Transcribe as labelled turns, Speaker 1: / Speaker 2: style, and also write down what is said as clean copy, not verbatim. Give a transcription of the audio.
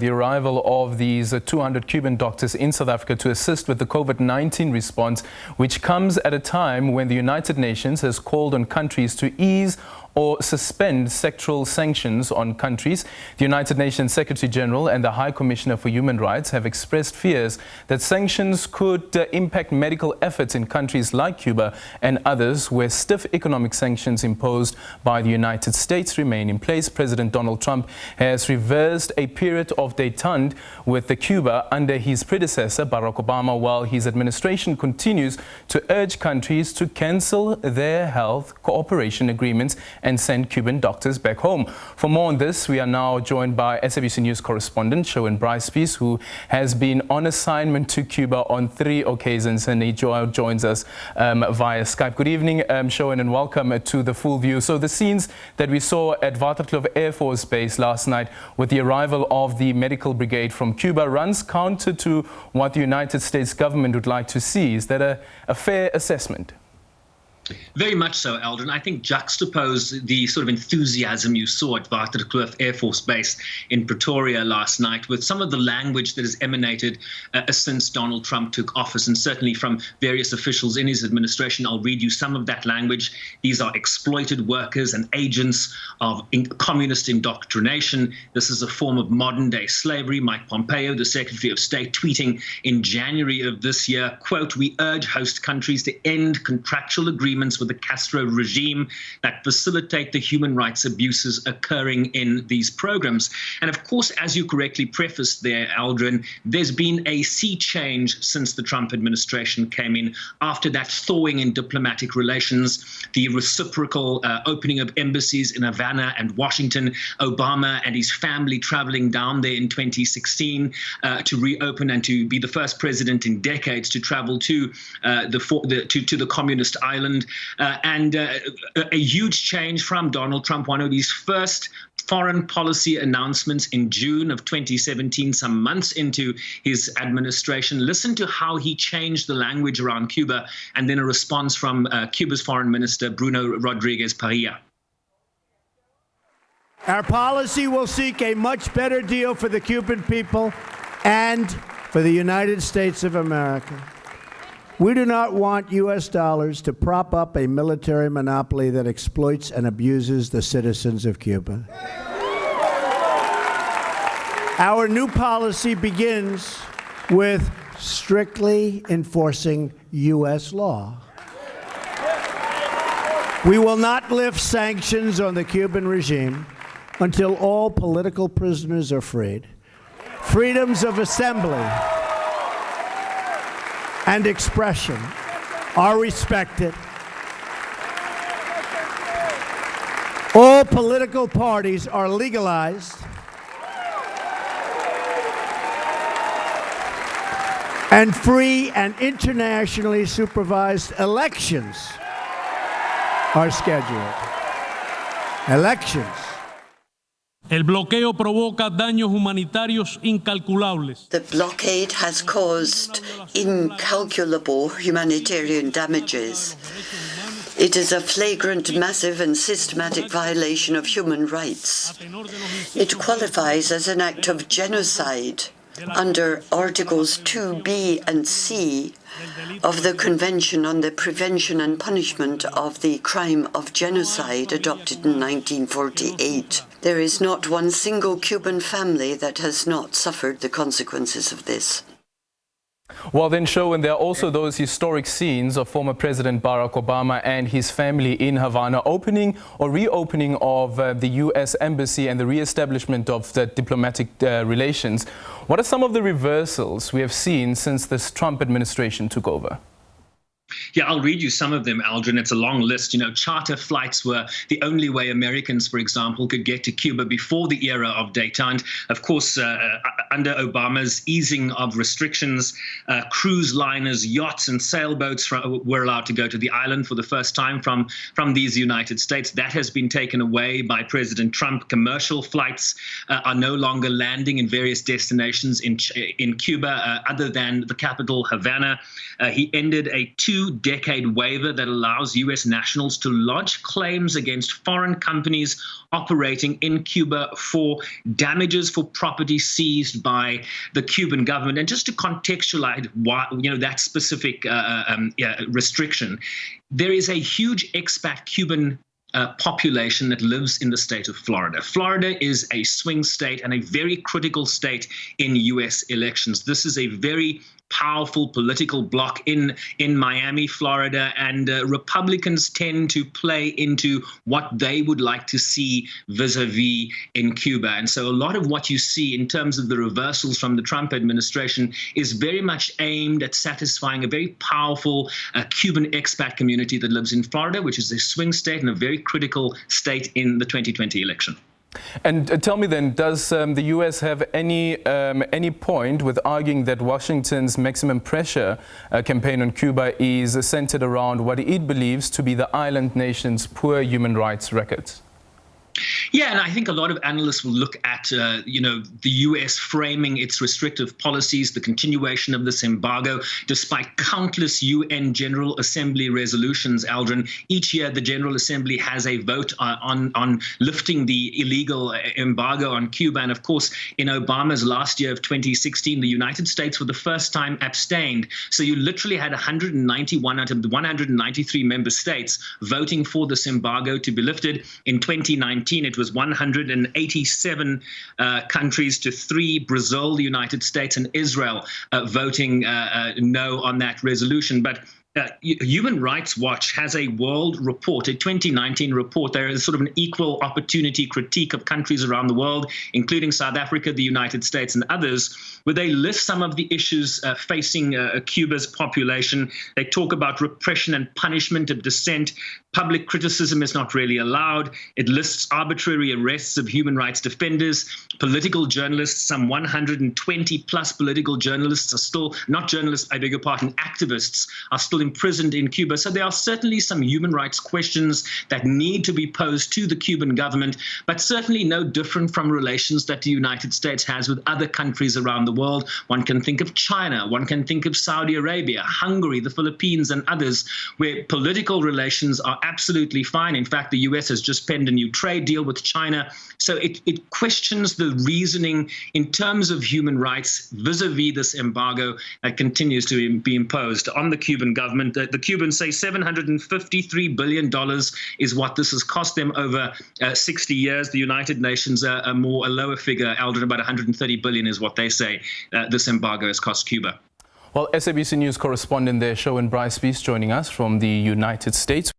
Speaker 1: The arrival of these 200 Cuban doctors in South Africa to assist with the COVID-19 response, which comes at a time when the United Nations has called on countries to ease or suspend sectoral sanctions on countries. The United Nations Secretary General and the High Commissioner for Human Rights have expressed fears that sanctions could impact medical efforts in countries like Cuba and others where stiff economic sanctions imposed by the United States remain in place. President Donald Trump has reversed a period of détente with Cuba under his predecessor, Barack Obama, while his administration continues to urge countries to cancel their health cooperation agreements and send Cuban doctors back home. For more on this, we are now joined by SABC News correspondent Sherwin Bryce-Pease, who has been on assignment to Cuba on 3 occasions, and he joins us via Skype. Good evening, Sherwin, and welcome to The Full View. So the scenes that we saw at Waterkloof Air Force Base last night with the arrival of the medical brigade from Cuba runs counter to what the United States government would like to see. Is that a fair assessment?
Speaker 2: Very much so, Aldrin. I think juxtapose the sort of enthusiasm you saw at Waterkloof Air Force Base in Pretoria last night with some of the language that has emanated since Donald Trump took office, and certainly from various officials in his administration. I'll read you some of that language. These are exploited workers and agents of communist indoctrination. This is a form of modern-day slavery. Mike Pompeo, the Secretary of State, tweeting in January of this year, quote, "We urge host countries to end contractual agreements with the Castro regime that facilitate the human rights abuses occurring in these programs." And of course, as you correctly prefaced there, Aldrin, there's been a sea change since the Trump administration came in. After that thawing in diplomatic relations, the reciprocal opening of embassies in Havana and Washington, Obama and his family traveling down there in 2016 to reopen and to be the first president in decades to travel to the communist island. And a huge change from Donald Trump, one of his first foreign policy announcements in June of 2017, some months into his administration. Listen to how he changed the language around Cuba, and then a response from Cuba's foreign minister, Bruno Rodriguez Parilla.
Speaker 3: Our policy will seek a much better deal for the Cuban people and for the United States of America. We do not want U.S. dollars to prop up a military monopoly that exploits and abuses the citizens of Cuba. Our new policy begins with strictly enforcing U.S. law. We will not lift sanctions on the Cuban regime until all political prisoners are freed, freedoms of assembly and expression are respected. All political parties are legalized, and free and internationally supervised elections are scheduled. Elections.
Speaker 4: El bloqueo provoca daños humanitarios incalculables.
Speaker 5: The blockade has caused incalculable humanitarian damages. It is a flagrant, massive, and systematic violation of human rights. It qualifies as an act of genocide under Articles 2B and C of the Convention on the Prevention and Punishment of the Crime of Genocide, adopted in 1948. There is not one single Cuban family that has not suffered the consequences of this.
Speaker 1: Well then, Sherwin, there are also those historic scenes of former President Barack Obama and his family in Havana opening or reopening of the U.S. Embassy and the re-establishment of the diplomatic relations. What are some of the reversals we have seen since this Trump administration took over?
Speaker 2: Yeah, I'll read you some of them, Aldrin. It's a long list. You know, charter flights were the only way Americans, for example, could get to Cuba before the era of détente. Of course, under Obama's easing of restrictions, cruise liners, yachts, and sailboats were allowed to go to the island for the first time from these United States. That has been taken away by President Trump. Commercial flights are no longer landing in various destinations in Cuba, other than the capital, Havana. He ended a 2-decade waiver that allows U.S. nationals to lodge claims against foreign companies operating in Cuba for damages for property seized by the Cuban government. And just to contextualize why, that specific restriction, there is a huge expat Cuban population that lives in the state of Florida. Florida is a swing state and a very critical state in U.S. elections. This is a very powerful political bloc in Miami, Florida, and Republicans tend to play into what they would like to see vis-a-vis in Cuba. And so a lot of what you see in terms of the reversals from the Trump administration is very much aimed at satisfying a very powerful Cuban expat community that lives in Florida, which is a swing state and a very critical state in the 2020 election.
Speaker 1: And tell me then, does the U.S. have any point with arguing that Washington's maximum pressure campaign on Cuba is centered around what it believes to be the island nation's poor human rights records?
Speaker 2: Yeah, and I think a lot of analysts will look at, the U.S. framing its restrictive policies, the continuation of this embargo, despite countless UN General Assembly resolutions, Aldrin. Each year, the General Assembly has a vote on lifting the illegal embargo on Cuba. And of course, in Obama's last year of 2016, the United States for the first time abstained. So you literally had 191 out of the 193 member states voting for this embargo to be lifted. In 2019, it was 187 countries to 3, Brazil, the United States, and Israel voting no on that resolution. But Human Rights Watch has a world report, a 2019 report. There is sort of an equal opportunity critique of countries around the world, including South Africa, the United States, and others, where they list some of the issues facing Cuba's population. They talk about repression and punishment of dissent. Public criticism is not really allowed. It lists arbitrary arrests of human rights defenders, political journalists. Some 120 plus political journalists are still, not journalists, I beg your pardon, activists are still imprisoned in Cuba. So there are certainly some human rights questions that need to be posed to the Cuban government, but certainly no different from relations that the United States has with other countries around the world. One can think of China, one can think of Saudi Arabia, Hungary, the Philippines, and others, where political relations are absolutely fine. In fact, the U.S. has just penned a new trade deal with China. So it questions the reasoning in terms of human rights vis-a-vis this embargo that continues to be imposed on the Cuban government. The Cubans say $753 billion is what this has cost them over 60 years. The United Nations, a lower figure, Aldrin, about $130 billion is what they say this embargo has cost Cuba.
Speaker 1: Well, SABC News correspondent there, Sherwin Bryce-Pease, joining us from the United States.